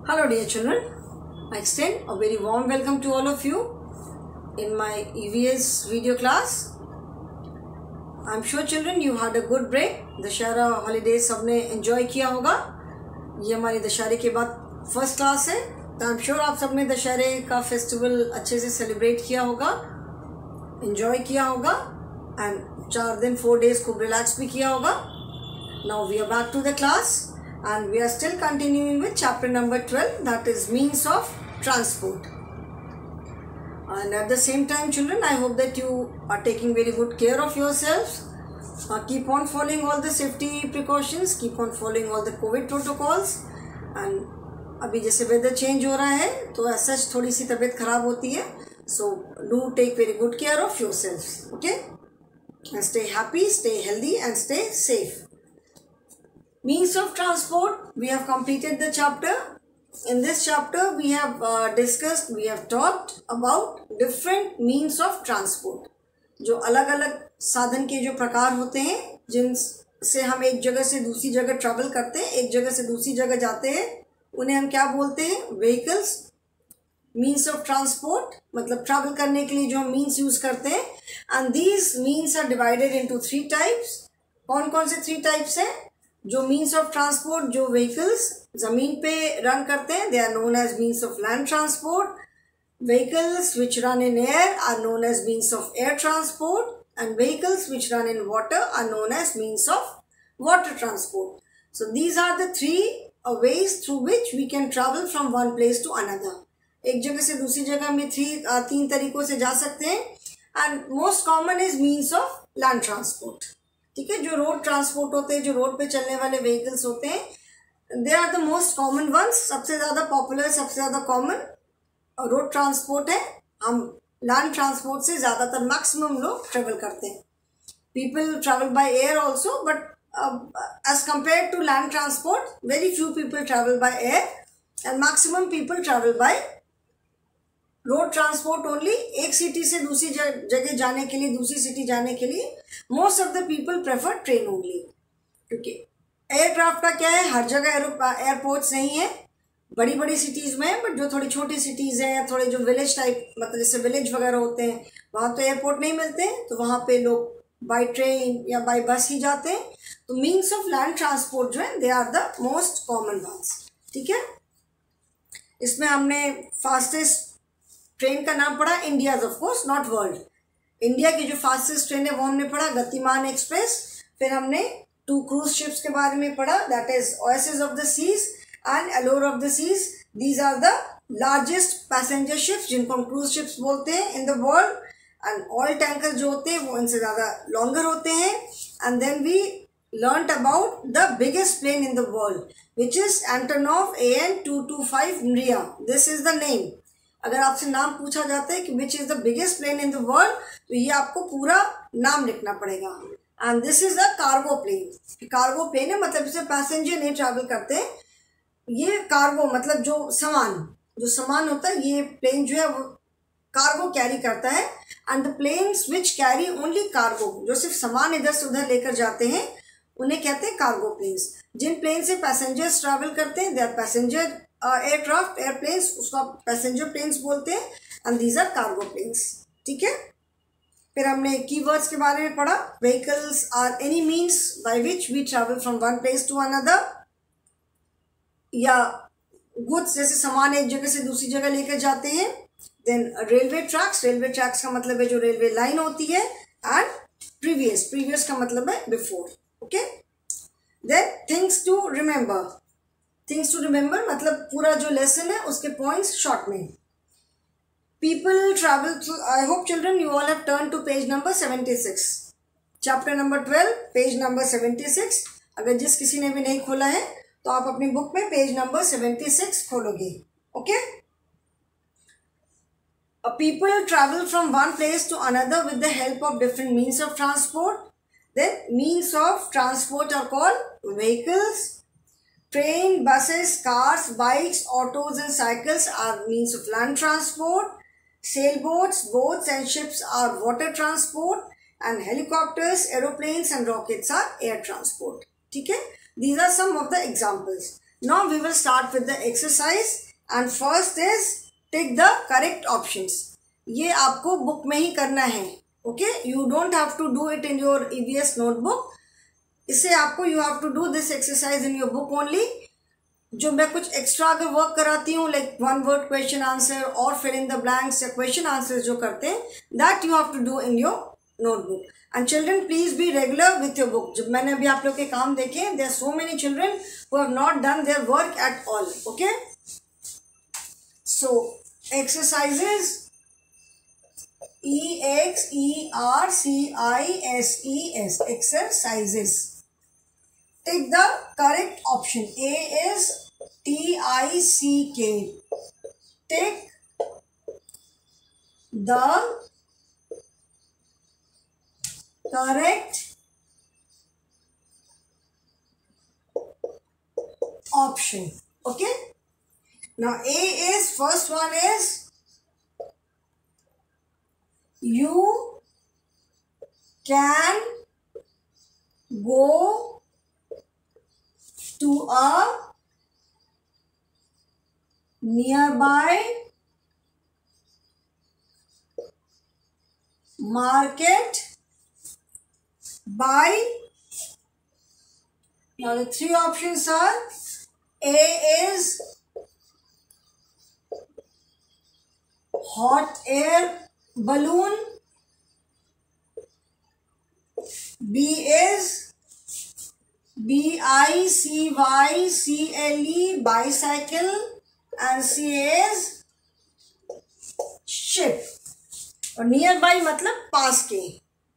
Hello dear children, I extend a very warm welcome to all of you in my EVS video class. I am sure children you had a good break. Dussehra holiday सबने enjoy किया होगा. ये हमारी दशहरे के बाद first class है, तो आई एम श्योर आप सबने दशहरे का फेस्टिवल अच्छे से सेलिब्रेट किया होगा, एंजॉय किया होगा एंड 4 दिन 4 डेज खूब रिलैक्स भी किया होगा. Now we are back to the class. And we are still continuing with chapter number 12, that is means of transport. And at the same time children, I hope that you are taking very good care of yourselves. Keep on following all the safety precautions, keep on following all the COVID protocols. And अभी जैसे weather change हो रहा है तो ऐसा थोड़ी सी तबीयत खराब होती है. So do take very good care of yourselves, okay? And stay happy, stay healthy and stay safe. Means of transport, we have completed the chapter. In this chapter, we have talked about different means of transport. जो अलग अलग साधन के जो प्रकार होते हैं, जिनसे हम एक जगह से दूसरी जगह ट्रैवल करते हैं, एक जगह से दूसरी जगह जाते हैं, उन्हें हम क्या बोलते हैं? व्हीकल्स. मीन्स ऑफ ट्रांसपोर्ट मतलब ट्रैवल करने के लिए जो हम मीन्स यूज करते हैं. And these means are divided into 3 types. कौन कौन से 3 टाइप्स हैं? जो मीन्स ऑफ ट्रांसपोर्ट जो व्हीकल्स जमीन पे रन करते हैं, they are known as means of land transport. Vehicles which run in air are known as means of air transport, and vehicles which run in water are known as means of water transport. So these are the 3 ways through which we can travel from one place to another. एक जगह से दूसरी जगह में 3 तरीकों से जा सकते हैं. And most common is means of land transport. ठीक है, जो रोड ट्रांसपोर्ट होते हैं, जो रोड पे चलने वाले व्हीकल्स होते हैं, they are the most common ones. सबसे ज़्यादा पॉपुलर, सबसे ज़्यादा कॉमन रोड ट्रांसपोर्ट है. हम लैंड ट्रांसपोर्ट से ज़्यादातर मैक्सिमम लोग ट्रेवल करते हैं. People travel by air also, but as compare to land transport very few people travel by air and maximum people travel by road transport only. एक city से दूसरी जगह जाने के लिए, दूसरी सिटी जाने के लिए most of the people prefer train only. क्योंकि एयरक्राफ्ट का क्या है, हर जगह एयरपोर्ट्स नहीं है. बड़ी बड़ी सिटीज़ में है, बट जो थोड़ी छोटी सिटीज़ हैं या थोड़े जो विलेज टाइप, मतलब जैसे विलेज वगैरह होते हैं, वहाँ तो एयरपोर्ट नहीं मिलते हैं, तो वहाँ पे लोग बाई ट्रेन या बाई बस ही जाते हैं. तो मीन्स ऑफ लैंड ट्रांसपोर्ट जो है, they are the most common ones. ठीक है, इसमें हमने फास्टेस्ट ट्रेन का नाम पढ़ा India's, of course not world. India की जो फास्टेस्ट ट्रेन है वो हमने पढ़ा गतिमान एक्सप्रेस. फिर हमने 2 क्रूज शिप्स के बारे में पढ़ा, that is Oasis of the Seas and Allure of the Seas. These are the largest passenger ships, जिनको हम क्रूज शिप्स बोलते हैं in the world. And oil tanker जो होते हैं वो इनसे ज़्यादा लॉन्गर होते हैं. And then we learnt about the biggest plane in the world, which is Antonov AN-225 Mriya. This is the name. अगर आपसे नाम पूछा जाता है कि which is the biggest plane in the world, तो ये आपको पूरा नाम लिखना पड़ेगा. And this is a cargo plane. Cargo plane है, मतलब इसे पैसेंजर नहीं ट्रैवल करते. ये कार्गो मतलब जो सामान होता है, ये प्लेन जो है वो कार्गो कैरी करता है. And the planes which carry only cargo, जो सिर्फ सामान इधर से उधर लेकर जाते हैं, उन्हें कहते हैं कार्गो प्लेन्स. जिन प्लेन से पैसेंजर्स ट्रैवल करते हैं, they are passenger aircraft, airplanes, उसको आप पैसेंजर प्लेन्स बोलते हैं. And these are cargo planes. ठीक है, फिर हमने कीवर्ड्स के बारे में पढ़ा. Vehicles are any means by which we travel from one place to another. या गुड्स, जैसे सामान एक जगह से दूसरी जगह लेकर जाते हैं. देन रेलवे ट्रैक्स का मतलब है जो रेलवे लाइन होती है. एंड प्रीवियस का मतलब है before. Okay, then things to remember मतलब पूरा जो लेसन है उसके पॉइंट्स शॉर्ट में. People travel through. I hope children you all have turn to page number 76, chapter number 12, page number 76. अगर जिस किसी ने भी नहीं खोला है तो आप अपनी बुक में पेज नंबर 76 खोलोगे. Okay, people travel from one place to another with the help of different means of transport. Then means of transport are called vehicles. Train, buses, cars, bikes, autos and cycles are means of land transport. Sailboats, boats and ships are water transport. And helicopters, aeroplanes and rockets are air transport. ठीक है, these are some of the examples. Now we will start with the exercise and first is take the correct options. ये आपको book में ही करना है, okay. You don't have to do it in your EVS notebook. इससे आपको you have to do this exercise in your book only. जो मैं कुछ एक्स्ट्रा अगर वर्क कराती हूँ like one word question answer और फिल इन द ब्लैंक्स या क्वेश्चन आंसर जो करते हैं, that you have to do in your notebook. And children please be regular with your book. जब मैंने अभी आप लोग के काम देखे, there are so many children who have not done their work at all, okay. So exercises EXERCISES exercises. Take the correct option. A is TICK. Take the correct option. Okay. Now A is, first one is you can go to a nearby market by. Now the three options are: A is hot air balloon, B is BICYCLE bicycle, and C is ship. और nearby मतलब पास के.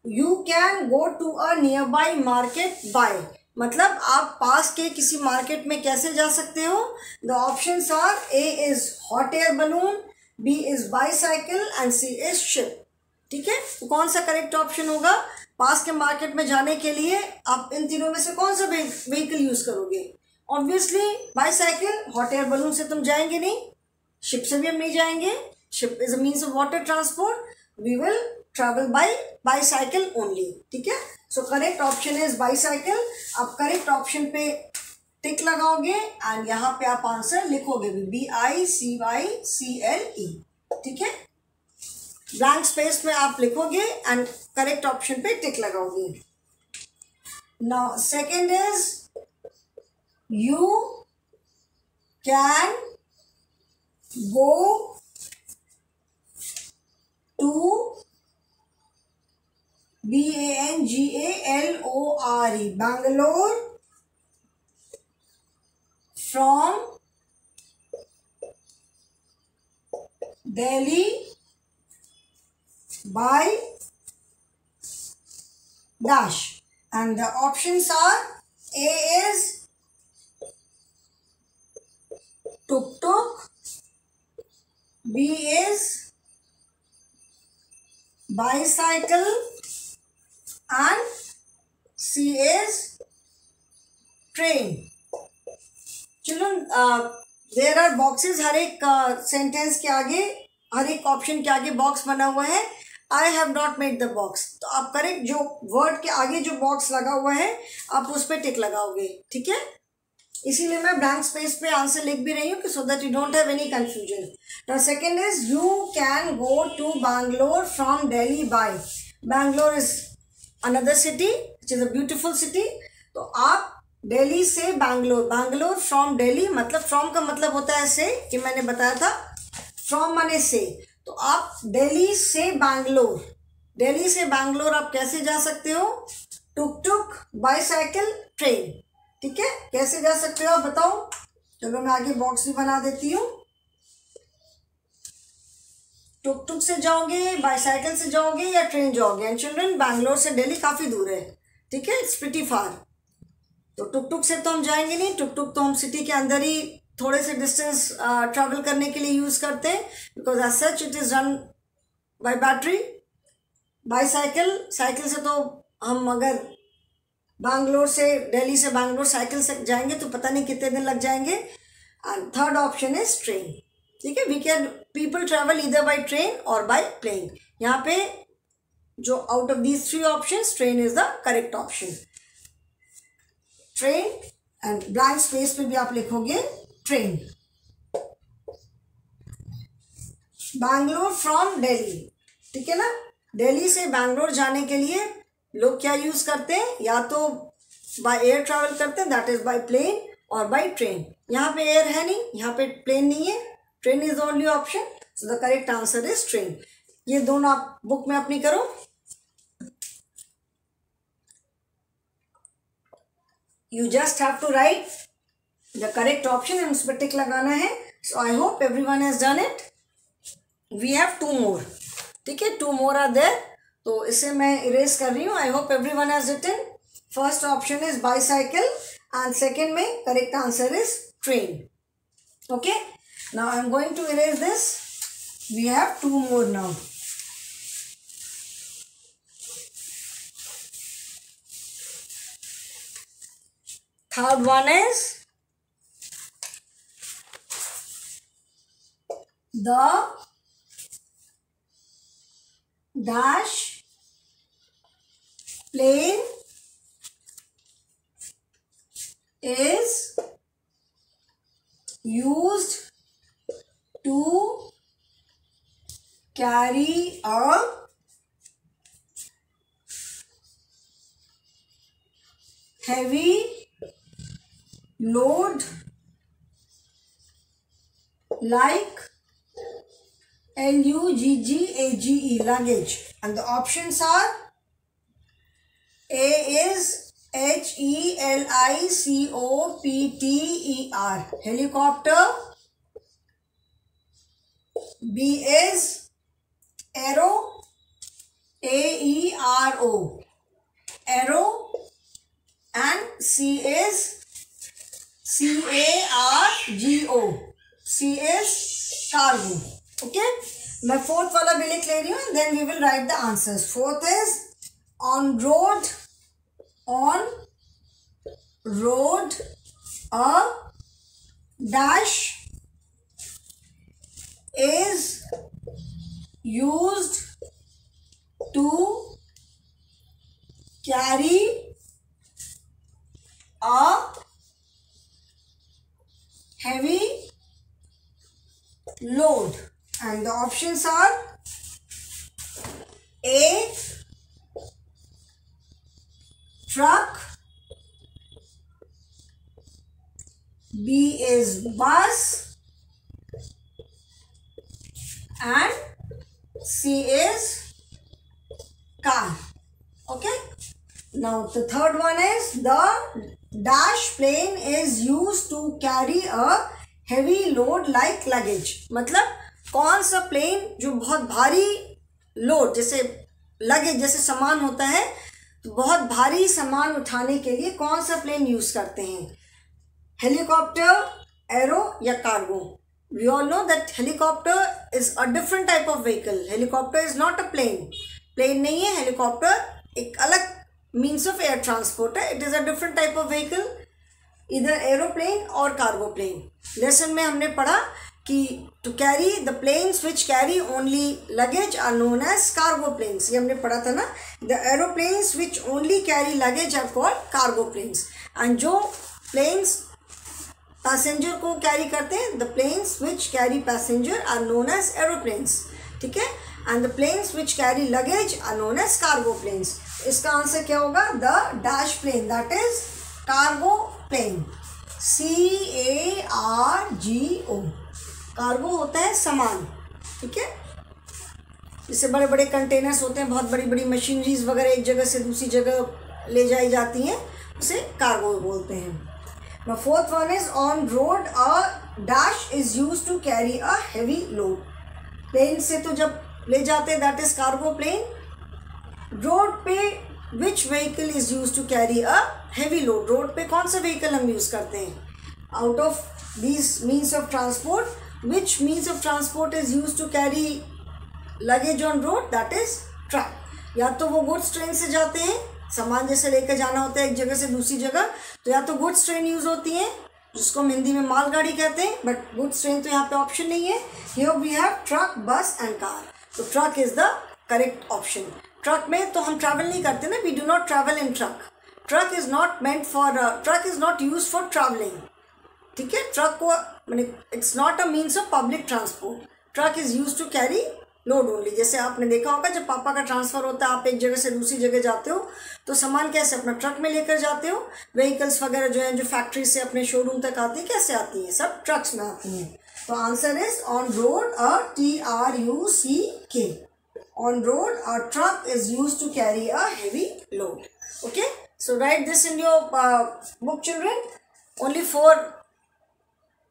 You can go to a nearby market by मतलब आप पास के किसी market में कैसे जा सकते हो. The options are: A is hot air balloon, B is bicycle and C is ship. ठीक है, तो कौन सा करेक्ट ऑप्शन होगा? पास के मार्केट में जाने के लिए आप इन तीनों में से कौन सा व्हीकल यूज करोगे? Obviously bicycle. Hot air balloon से तुम जाएंगे नहीं, शिप से भी हम नहीं जाएंगे. Ship is a means of water transport. We will travel by bicycle only. ठीक है, so correct option is bicycle. आप करेक्ट ऑप्शन पे टिक लगाओगे एंड यहाँ पे आप आंसर लिखोगे BICYCLE. ठीक है, ब्लैंक स्पेस में आप लिखोगे एंड करेक्ट ऑप्शन पे टिक लगाओगे. Now second is you can go to BANGALORE Bangalore from Delhi by dash, and the options are: A is tuk-tuk, B is bicycle, and C is train. Children, there are boxes. हर एक sentence के आगे, हर एक option के आगे box बना हुआ है. I have not made the box. तो आप करेक्ट जो वर्ड के आगे जो बॉक्स लगा हुआ है आप उस पर टिक लगाओगे. ठीक है, इसीलिए मैं ब्लैंक स्पेस पे आंसर लिख भी रही हूँ कि so that you don't have any confusion. Now second is you can go to Bangalore from Delhi by. Bangalore is another city which is a beautiful city. तो आप दिल्ली से बैंगलोर, बैंगलोर फ्रॉम दिल्ली मतलब फ्रॉम का मतलब होता है से, कि मैंने बताया था फ्रॉम माने से. तो आप दिल्ली से बैंगलोर, दिल्ली से बैंगलोर आप कैसे जा सकते हो? टुक टुक, बाईसाइकिल, ट्रेन. ठीक है, कैसे जा सकते हो आप बताओ? चलो मैं आगे बॉक्स भी बना देती हूँ. टुक टुक से जाओगे, बाईसाइकिल से जाओगे या ट्रेन जाओगे? एंड चिल्ड्रन, बैंगलोर से दिल्ली काफ़ी दूर है. ठीक है, इट्स प्रीटी फार. तो टुक टुक से तो हम जाएंगे नहीं. टुक टुक तो हम सिटी के अंदर ही थोड़े से डिस्टेंस ट्रैवल करने के लिए यूज़ करते हैं, because as such it is run by battery. Bicycle, cycle से तो हम अगर बैंगलोर से, दिल्ली से बैंगलोर साइकिल से जाएंगे तो पता नहीं कितने दिन लग जाएंगे. And third option is train. ठीक है, वी कैन पीपल ट्रैवल इधर बाय ट्रेन और बाय प्लेन. यहाँ पे जो out of these three options train is the correct option. Train and blank space पे भी आप लिखोगे ट्रेन। बैंगलोर फ्रॉम दिल्ली, ठीक है ना। दिल्ली से बैंगलोर जाने के लिए लोग क्या यूज करते हैं, या तो बाय एयर ट्रैवल करते हैं, दैट इज बाय प्लेन, और बाय ट्रेन। यहाँ पे एयर है नहीं, यहाँ पे प्लेन नहीं है, train is only option, so the correct answer is train. ये दोनों आप बुक में अपनी करो। You just have to write the correct option and उस पर टिक लगाना है। So I hope everyone has done it. We have 2 more, ठीक है, 2 मोर आर देयर, तो इसे मैं इरेज कर रही हूँ। I hope everyone has written. First option is bicycle and second में correct answer is train. Okay, now I am going to erase this. We have 2 more now. Third one is the dash plane is used to carry a heavy load like luggage, luggage, and the options are A is helicopter, helicopter. B is aero, aero, aero, and C is cargo, C is cargo. Okay, मैं fourth वाला भी लिख ले रही हूँ, then we will write the answers. Fourth is on road, a dash is used to carry a heavy load, and the options are A truck, B is bus, and C is car. Okay, now the third one is the dash plane is used to carry a heavy load like luggage. मतलब कौन सा plane जो बहुत भारी load, जैसे luggage जैसे सामान होता है, तो बहुत भारी सामान उठाने के लिए कौन सा प्लेन यूज करते हैं, हेलीकॉप्टर, एरो या cargo. We all know that helicopter is a different type of vehicle. Helicopter is not a plane, plane नहीं है हेलीकॉप्टर, एक अलग मीन्स ऑफ एयर ट्रांसपोर्ट है। It is a different type of vehicle, इधर aeroplane और cargo plane. Lesson में हमने पढ़ा कि to carry the planes which carry only luggage are known as cargo planes, ये हमने पढ़ा था ना। The aeroplanes which only carry luggage are called cargo planes, and जो प्लेन्स पैसेंजर को कैरी करते हैं, the planes which carry passenger are known as aeroplanes, ठीक है, and the planes which carry luggage are known as cargo planes. इसका answer क्या होगा, the dash plane, that is cargo plane, CARGO। Cargo होता है सामान, ठीक है, जैसे बड़े बड़े कंटेनर्स होते हैं, बहुत बड़ी बड़ी मशीनरीज वगैरह एक जगह से दूसरी जगह ले जाई जाती हैं, उसे कार्गो बोलते हैं। Now fourth one is on road a dash is used to carry a heavy load. Plane से तो जब ले जाते हैं that is cargo plane. Road पे which vehicle is use to carry a heavy load, road पे कौन सा व्हीकल हम यूज करते हैं, out of these means of transport which means of transport is use to carry luggage on road, that is truck. या तो वो goods train से जाते हैं, सामान जैसे लेकर जाना होता है एक जगह से दूसरी जगह, तो या तो गुड्स ट्रेन यूज होती है जिसको हम हिंदी में मालगाड़ी कहते हैं, बट गुड्स ट्रेन तो यहाँ पे ऑप्शन नहीं है। Here we have truck, bus and car, तो truck is the correct option. Truck में तो हम ट्रैवल नहीं करते ना, we do not travel in truck, truck is not meant for, truck is not use for travelling. ठीक है, truck को मैंने, it's not a means of public transport. Truck is use to carry load only. जैसे आपने देखा होगा जब पापा का ट्रांसफ़र होता है, आप एक जगह से दूसरी जगह जाते हो तो सामान कैसे अपना ट्रक में लेकर जाते हो. व्हीकल्स वगैरह जो है जो फैक्ट्री से अपने शोरूम तक आती है, कैसे आती है, सब ट्रक्स में आती हैं. तो answer is on road a TRUCK. On a truck is used to carry a heavy load. Okay, so write this in your book, children. Only 4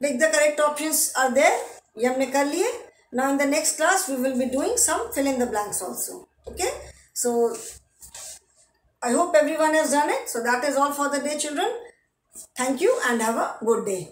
pick the correct options are there. ये हमने कर लिए. Now in the next class we will be doing some fill in the blanks also. Okay, so I hope everyone has done it. So that is all for the day, children. Thank you and have a good day.